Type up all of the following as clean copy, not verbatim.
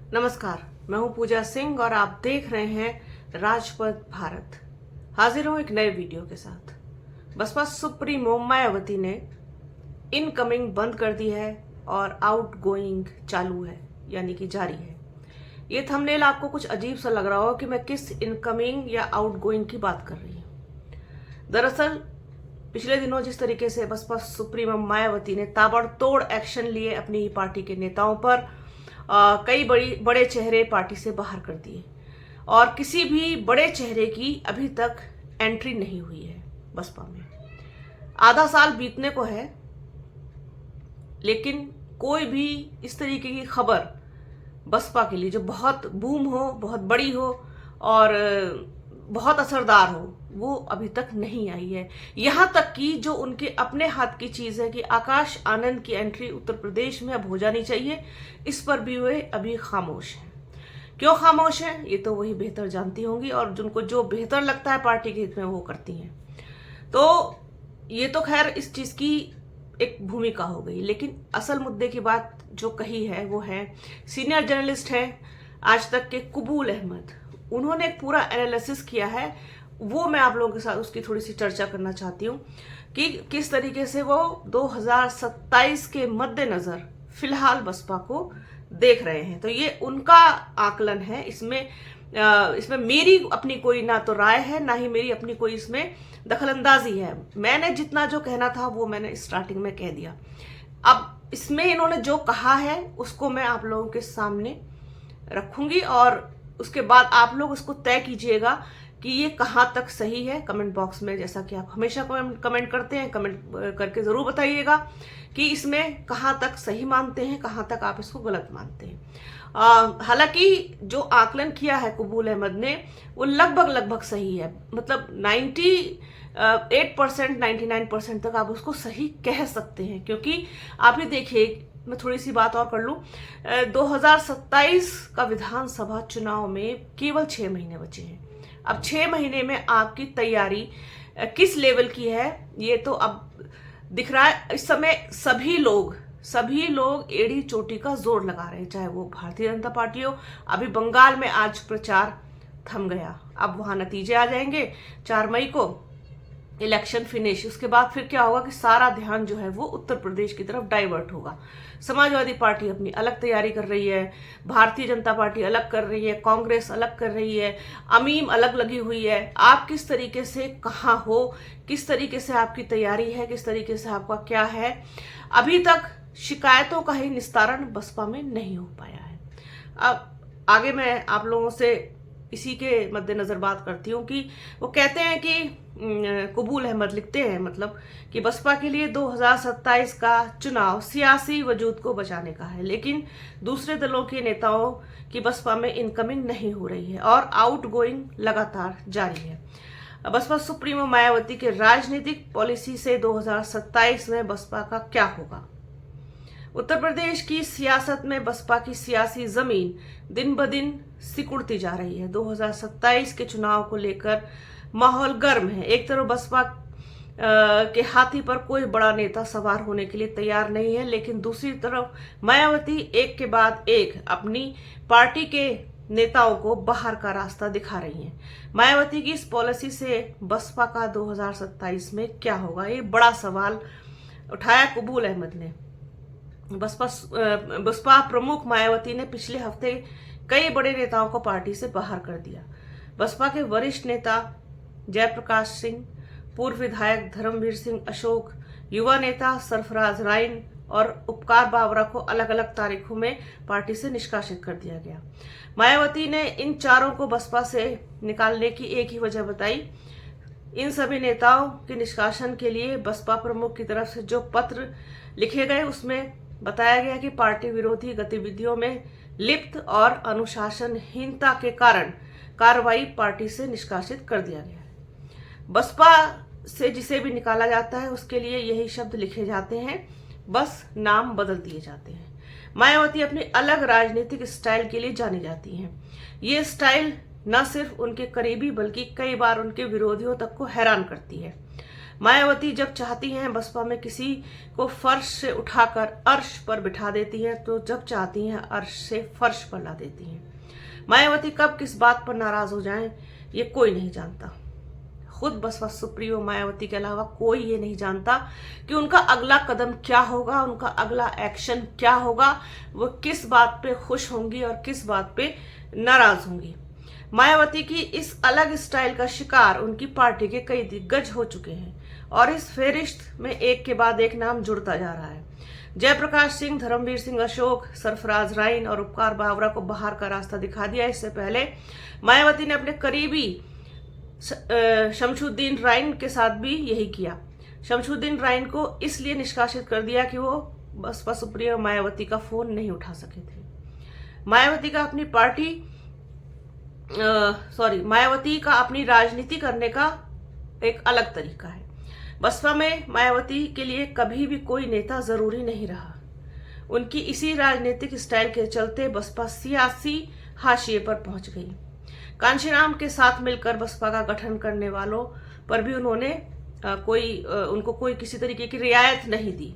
नमस्कार, मैं हूं पूजा सिंह और आप देख रहे हैं राजपथ भारत। हाजिर हूं एक नए वीडियो के साथ। बसपा सुप्रीमो मायावती ने इनकमिंग बंद कर दी है और आउटगोइंग चालू है, यानी कि जारी है। ये थंबनेल आपको कुछ अजीब सा लग रहा हो कि मैं किस इनकमिंग या आउटगोइंग की बात कर रही हूँ। दरअसल पिछले दिनों जिस तरीके से बसपा सुप्रीमो मायावती ने ताबड़तोड़ एक्शन लिए अपनी ही पार्टी के नेताओं पर, कई बड़े चेहरे पार्टी से बाहर कर दिए और किसी भी बड़े चेहरे की अभी तक एंट्री नहीं हुई है बसपा में। आधा साल बीतने को है, लेकिन कोई भी इस तरीके की खबर बसपा के लिए जो बहुत बूम हो, बहुत बड़ी हो और बहुत असरदार हो, वो अभी तक नहीं आई है। यहां तक कि जो उनके अपने हाथ की चीज है कि आकाश आनंद की एंट्री उत्तर प्रदेश में अब हो जानी चाहिए, इस पर भी वे अभी खामोश हैं। क्यों खामोश हैं ये तो वही बेहतर जानती होंगी और जिनको जो बेहतर लगता है पार्टी के हित में वो करती हैं। तो ये तो खैर इस चीज की एक भूमिका हो गई, लेकिन असल मुद्दे की बात जो कही है वो है सीनियर जर्नलिस्ट है आज तक के कबूल अहमद। उन्होंने एक पूरा एनालिसिस किया है, वो मैं आप लोगों के साथ उसकी थोड़ी सी चर्चा करना चाहती हूँ कि किस तरीके से वो 2027 के मद्देनजर फिलहाल बसपा को देख रहे हैं। तो ये उनका आकलन है। इसमें मेरी अपनी कोई ना तो राय है, ना ही मेरी अपनी कोई इसमें दखलंदाजी है। मैंने जितना जो कहना था वो मैंने स्टार्टिंग में कह दिया। अब इसमें इन्होंने जो कहा है उसको मैं आप लोगों के सामने रखूंगी और उसके बाद आप लोग उसको तय कीजिएगा कि ये कहाँ तक सही है। कमेंट बॉक्स में, जैसा कि आप हमेशा कमेंट करते हैं, कमेंट करके जरूर बताइएगा कि इसमें कहाँ तक सही मानते हैं, कहाँ तक आप इसको गलत मानते हैं। हालांकि जो आकलन किया है कबूल अहमद ने वो लगभग सही है। मतलब 98% 99% तक आप उसको सही कह सकते हैं, क्योंकि आप ही देखिए, मैं थोड़ी सी बात और कर लूं। 2027 का विधानसभा चुनाव में केवल 6 महीने बचे हैं। अब 6 महीने में आपकी तैयारी किस लेवल की है ये तो अब दिख रहा है। इस समय सभी लोग एड़ी चोटी का जोर लगा रहे हैं, चाहे वो भारतीय जनता पार्टी हो। अभी बंगाल में आज प्रचार थम गया, अब वहां नतीजे आ जाएंगे 4 मई को, इलेक्शन फिनिश। उसके बाद फिर क्या होगा कि सारा ध्यान जो है वो उत्तर प्रदेश की तरफ डाइवर्ट होगा। समाजवादी पार्टी अपनी अलग तैयारी कर रही है, भारतीय जनता पार्टी अलग कर रही है, कांग्रेस अलग कर रही है, अमीम अलग लगी हुई है। आप किस तरीके से कहाँ हो, किस तरीके से आपकी तैयारी है, किस तरीके से आपका क्या है, अभी तक शिकायतों का ही निस्तारण बसपा में नहीं हो पाया है। अब आगे मैं आप लोगों से इसी के मद्देनजर बात करती हूँ कि वो कहते हैं कि कबूल अहमद लिखते हैं, मतलब कि बसपा के लिए 2027 का चुनाव सियासी वजूद को बचाने का है, लेकिन दूसरे दलों के नेताओं की बसपा में इनकमिंग नहीं हो रही है और आउटगोइंग लगातार जारी है। बसपा सुप्रीमो मायावती के राजनीतिक पॉलिसी से 2027 में बसपा का क्या होगा। उत्तर प्रदेश की सियासत में बसपा की सियासी जमीन दिन ब दिन सिकुड़ती जा रही है। 2027 के चुनाव को लेकर माहौल गर्म है। एक तरफ बसपा के हाथी पर कोई बड़ा नेता सवार होने के लिए तैयार नहीं है, लेकिन दूसरी तरफ मायावती एक के बाद एक अपनी पार्टी के नेताओं को बाहर का रास्ता दिखा रही हैं। मायावती की इस पॉलिसी से बसपा का 2027 में क्या होगा, ये बड़ा सवाल उठाया कबूल अहमद ने। बसपा प्रमुख मायावती ने पिछले हफ्ते कई बड़े नेताओं को पार्टी से बाहर कर दिया। बसपा के वरिष्ठ नेता जयप्रकाश सिंह, पूर्व विधायक धर्मवीर सिंह अशोक, युवा नेता सरफराज राइन और उपकार बावरा को अलग अलग तारीखों में पार्टी से निष्कासित कर दिया गया। मायावती ने इन चारों को बसपा से निकालने की एक ही वजह बताई। इन सभी नेताओं के निष्कासन के लिए बसपा प्रमुख की तरफ से जो पत्र लिखे गए उसमें बताया गया कि पार्टी विरोधी गतिविधियों में लिप्त और अनुशासनहीनता के कारण कार्रवाई पार्टी से निष्कासित कर दिया गया है। बसपा से जिसे भी निकाला जाता है उसके लिए यही शब्द लिखे जाते हैं, बस नाम बदल दिए जाते हैं। मायावती अपनी अलग राजनीतिक स्टाइल के लिए जानी जाती हैं। ये स्टाइल न सिर्फ उनके करीबी बल्कि कई बार उनके विरोधियों तक को हैरान करती है। मायावती जब चाहती हैं बसपा में किसी को फर्श से उठाकर अर्श पर बिठा देती हैं, तो जब चाहती हैं अर्श से फर्श पर ला देती हैं। मायावती कब किस बात पर नाराज हो जाएं ये कोई नहीं जानता। खुद बसपा सुप्रीमो मायावती के अलावा कोई ये नहीं जानता कि उनका अगला कदम क्या होगा, उनका अगला एक्शन क्या होगा, वो किस बात पे खुश होंगी और किस बात पे नाराज होंगी। मायावती की इस अलग स्टाइल का शिकार उनकी पार्टी के कई दिग्गज हो चुके हैं और इस फेरिस्त में एक के बाद एक नाम जुड़ता जा रहा है। जयप्रकाश सिंह, धर्मवीर सिंह अशोक, सरफराज राइन और उपकार बावरा को बाहर का रास्ता दिखा दिया। इससे पहले मायावती ने अपने करीबी शमशुद्दीन राइन के साथ भी यही किया। शमशुद्दीन राइन को इसलिए निष्कासित कर दिया कि वो बसपा सुप्रीमो मायावती का फोन नहीं उठा सके थे। मायावती का अपनी राजनीति करने का एक अलग तरीका है। बसपा में मायावती के लिए कभी भी कोई नेता जरूरी नहीं रहा। उनकी इसी राजनीतिक स्टाइल के चलते बसपा सियासी हाशिए पर पहुंच गई। कांशीराम के साथ मिलकर बसपा का गठन करने वालों पर भी उन्होंने उनको कोई किसी तरीके की रियायत नहीं दी।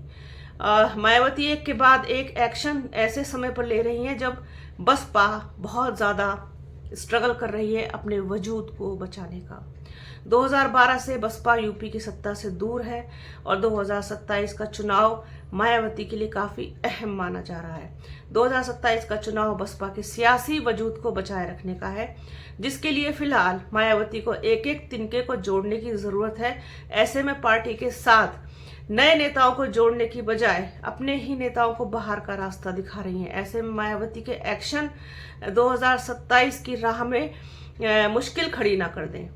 मायावती एक के बाद एक एक्शन ऐसे समय पर ले रही हैं जब बसपा बहुत ज़्यादा स्ट्रगल कर रही है अपने वजूद को बचाने का। 2012 से बसपा यूपी की सत्ता से दूर है और 2027 का चुनाव मायावती के लिए काफी अहम माना जा रहा है। 2027 का चुनाव बसपा के सियासी वजूद को बचाए रखने का है, जिसके लिए फिलहाल मायावती को एक एक तिनके को जोड़ने की जरूरत है। ऐसे में पार्टी के साथ नए नेताओं को जोड़ने की बजाय अपने ही नेताओं को बाहर का रास्ता दिखा रही हैं। ऐसे में मायावती के एक्शन 2027 की राह में मुश्किल खड़ी ना कर दें।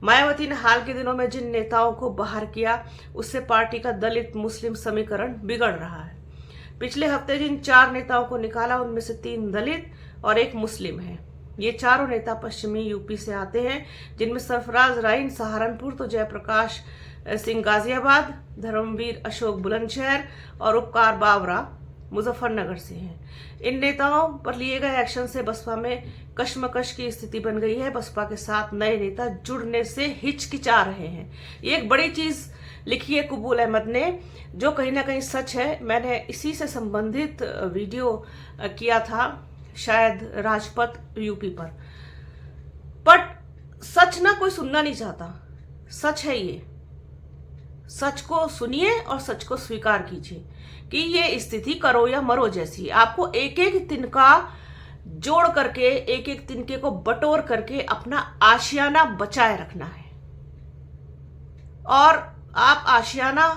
मायावती ने हाल के दिनों में जिन नेताओं को बाहर किया उससे पार्टी का दलित मुस्लिम समीकरण बिगड़ रहा है। पिछले हफ्ते जिन 4 नेताओं को निकाला उनमें से 3 दलित और 1 मुस्लिम है। ये चारों नेता पश्चिमी यूपी से आते हैं, जिनमें सरफराज राइन सहारनपुर, तो जयप्रकाश सिंह गाजियाबाद, धर्मवीर अशोक बुलंदशहर और उपकार बावरा मुजफ्फरनगर से हैं। इन नेताओं पर लिए गए एक्शन से बसपा में कशमकश की स्थिति बन गई है। बसपा के साथ नए नेता जुड़ने से हिचकिचा रहे हैं। ये एक बड़ी चीज लिखी है कबूल अहमद ने, जो कहीं ना कहीं सच है। मैंने इसी से संबंधित वीडियो किया था शायद राजपथ यूपी पर, बट सच ना कोई सुनना नहीं चाहता। सच है ये, सच को सुनिए और सच को स्वीकार कीजिए कि ये स्थिति करो या मरो जैसी। आपको एक एक तिनका जोड़ करके, एक एक तिनके को बटोर करके अपना आशियाना बचाए रखना है। और आप आशियाना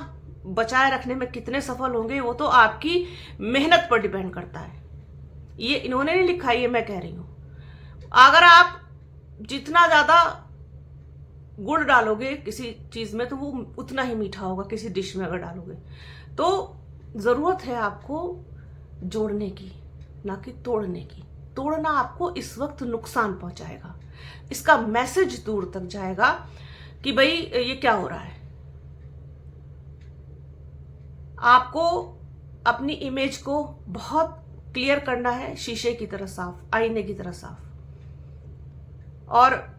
बचाए रखने में कितने सफल होंगे वो तो आपकी मेहनत पर डिपेंड करता है। ये इन्होंने नहीं लिखा, ये मैं कह रही हूं। अगर आप जितना ज्यादा गुड़ डालोगे किसी चीज में तो वो उतना ही मीठा होगा। किसी डिश में अगर डालोगे तो जरूरत है आपको जोड़ने की, ना कि तोड़ने की। तोड़ना आपको इस वक्त नुकसान पहुंचाएगा। इसका मैसेज दूर तक जाएगा कि भाई ये क्या हो रहा है। आपको अपनी इमेज को बहुत क्लियर करना है, शीशे की तरह साफ, आईने की तरह साफ। और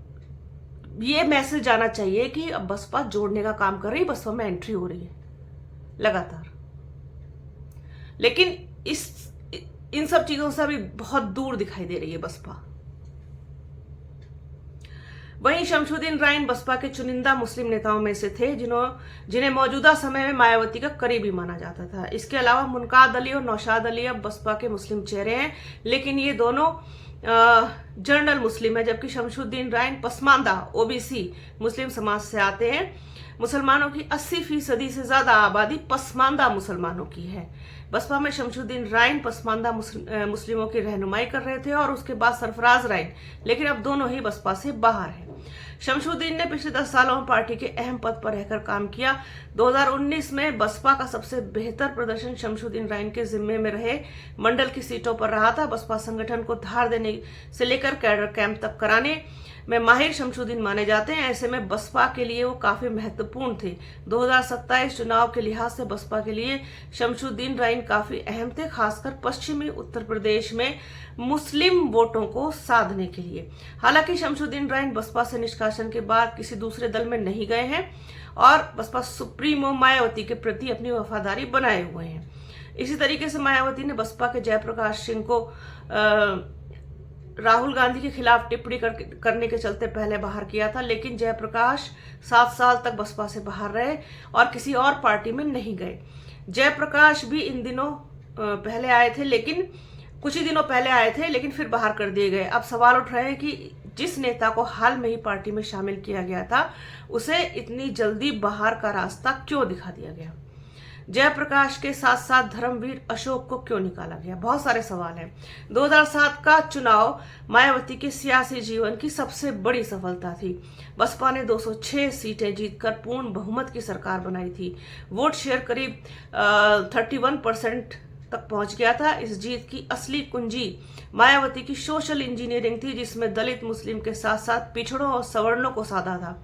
ये मैसेज जाना चाहिए कि अब बसपा जोड़ने का काम कर रही है, बसपा में एंट्री हो रही है लगातार। लेकिन इन सब चीजों से अभी बहुत दूर दिखाई दे रही है बसपा। वहीं शमशुद्दीन राइन बसपा के चुनिंदा मुस्लिम नेताओं में से थे जिन्हें मौजूदा समय में मायावती का करीबी माना जाता था। इसके अलावा मुनकाद अली और नौशाद अली अब बसपा के मुस्लिम चेहरे हैं, लेकिन ये दोनों जर्नल मुस्लिम है, जबकि शमशुद्दीन राइन पसमानदा ओबीसी मुस्लिम समाज से आते हैं। मुसलमानों की 80% से ज्यादा आबादी पसमानदा मुसलमानों की है। बसपा में शमशुद्दीन राइन पसमानदा मुस्लिमों की रहनुमाई कर रहे थे और उसके बाद सरफराज राइन, लेकिन अब दोनों ही बसपा से बाहर हैं। शमशुद्दीन ने पिछले 10 सालों में पार्टी के अहम पद पर रहकर काम किया। 2019 में बसपा का सबसे बेहतर प्रदर्शन शमशुद्दीन राइन के जिम्मे में रहे मंडल की सीटों पर रहा था। बसपा संगठन को धार देने से लेकर कैडर कैंप तक कराने, में माहिर शमशुद्दीन माने जाते हैं। ऐसे में बसपा के लिए वो काफी महत्वपूर्ण थे। 2027 चुनाव के लिहाज से बसपा के लिए शमशुद्दीन राइन काफी अहम थे, खासकर पश्चिमी उत्तर प्रदेश में मुस्लिम वोटों को साधने के लिए। हालांकि शमशुद्दीन राइन बसपा से निष्कासन के बाद किसी दूसरे दल में नहीं गए हैं और बसपा सुप्रीमो मायावती के प्रति अपनी वफादारी बनाए हुए हैं। इसी तरीके से मायावती ने बसपा के जयप्रकाश सिंह को राहुल गांधी के खिलाफ टिप्पणी करने के चलते पहले बाहर किया था, लेकिन जयप्रकाश 7 साल तक बसपा से बाहर रहे और किसी और पार्टी में नहीं गए। जयप्रकाश भी इन दिनों पहले आए थे, लेकिन कुछ ही दिनों पहले आए थे लेकिन फिर बाहर कर दिए गए। अब सवाल उठ रहे हैं कि जिस नेता को हाल में ही पार्टी में शामिल किया गया था उसे इतनी जल्दी बाहर का रास्ता क्यों दिखा दिया गया? जयप्रकाश के साथ साथ धर्मवीर अशोक को क्यों निकाला गया? बहुत सारे सवाल हैं। 2007 का चुनाव मायावती के सियासी जीवन की सबसे बड़ी सफलता थी। बसपा ने 206 सीटें जीतकर पूर्ण बहुमत की सरकार बनाई थी। वोट शेयर करीब 31% तक पहुंच गया था। इस जीत की असली कुंजी मायावती की सोशल इंजीनियरिंग थी, जिसमें दलित मुस्लिम के साथ साथ पिछड़ों और सवर्णों को साधा था।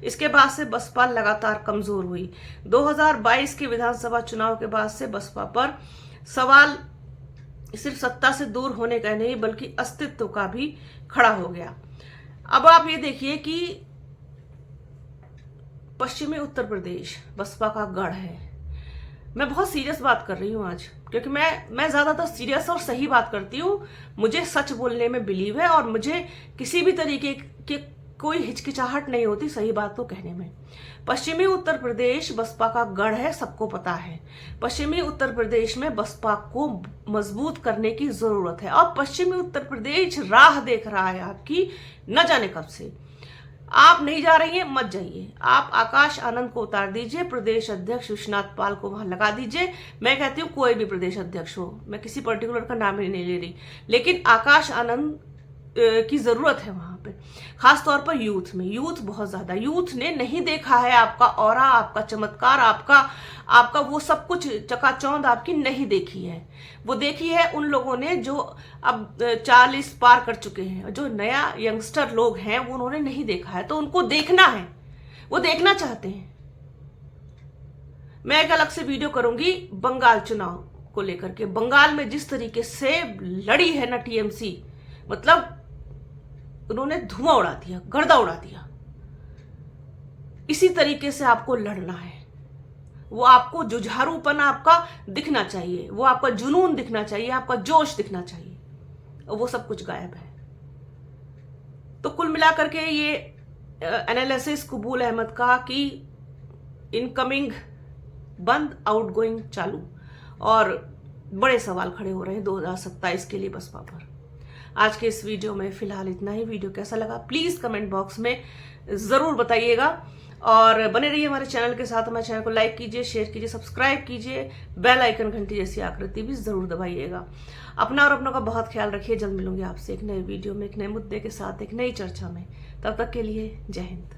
इसके बाद से बसपा लगातार कमजोर हुई। 2022 के विधानसभा चुनाव के बाद से बसपा पर सवाल सिर्फ सत्ता से दूर होने का नहीं बल्कि अस्तित्व का भी खड़ा हो गया। अब आप ये देखिए कि पश्चिमी उत्तर प्रदेश बसपा का गढ़ है। मैं बहुत सीरियस बात कर रही हूँ आज, क्योंकि मैं ज्यादातर सीरियस और सही बात करती हूँ। मुझे सच बोलने में बिलीव है और मुझे किसी भी तरीके की कोई हिचकिचाहट नहीं होती सही बात को कहने में। पश्चिमी उत्तर प्रदेश बसपा का गढ़ है, सबको पता है। पश्चिमी उत्तर प्रदेश में बसपा को मजबूत करने की जरूरत है और पश्चिमी उत्तर प्रदेश राह देख रहा है आपकी, न जाने कब से। आप नहीं जा रही हैं, मत जाइए। आप आकाश आनंद को उतार दीजिए, प्रदेश अध्यक्ष विश्वनाथ पाल को वहां लगा दीजिए। मैं कहती हूँ कोई भी प्रदेश अध्यक्ष हो, मैं किसी पर्टिकुलर का नाम ही नहीं ले रही, लेकिन आकाश आनंद की जरूरत है वहां पे, खासतौर पर यूथ में। यूथ बहुत ज्यादा, यूथ ने नहीं देखा है आपका ऑरा, आपका चमत्कार, आपका वो सब कुछ चकाचौंध आपकी नहीं देखी है। वो देखी है उन लोगों ने जो अब 40 पार कर चुके हैं। जो नया यंगस्टर लोग हैं वो उन्होंने नहीं देखा है, तो उनको देखना है, वो देखना चाहते हैं। मैं एक अलग से वीडियो करूंगी बंगाल चुनाव को लेकर के। बंगाल में जिस तरीके से लड़ी है ना टीएमसी, मतलब उन्होंने धुआं उड़ा दिया, गर्दा उड़ा दिया। इसी तरीके से आपको लड़ना है। वो आपको जुझारूपन आपका दिखना चाहिए, वो आपका जुनून दिखना चाहिए, आपका जोश दिखना चाहिए, और वो सब कुछ गायब है। तो कुल मिलाकर के ये एनालिसिस कबूल अहमद का कि इनकमिंग बंद, आउटगोइंग चालू, और बड़े सवाल खड़े हो रहे हैं 2027 के लिए बसपा पर। आज के इस वीडियो में फिलहाल इतना ही। वीडियो कैसा लगा प्लीज कमेंट बॉक्स में जरूर बताइएगा और बने रहिए हमारे चैनल के साथ। हमारे चैनल को लाइक कीजिए, शेयर कीजिए, सब्सक्राइब कीजिए, बेल आइकन घंटी जैसी आकृति भी जरूर दबाइएगा। अपना और अपनों का बहुत ख्याल रखिए। जल्द मिलूंगी आपसे एक नए वीडियो में, एक नए मुद्दे के साथ, एक नई चर्चा में। तब तक के लिए जय हिंद।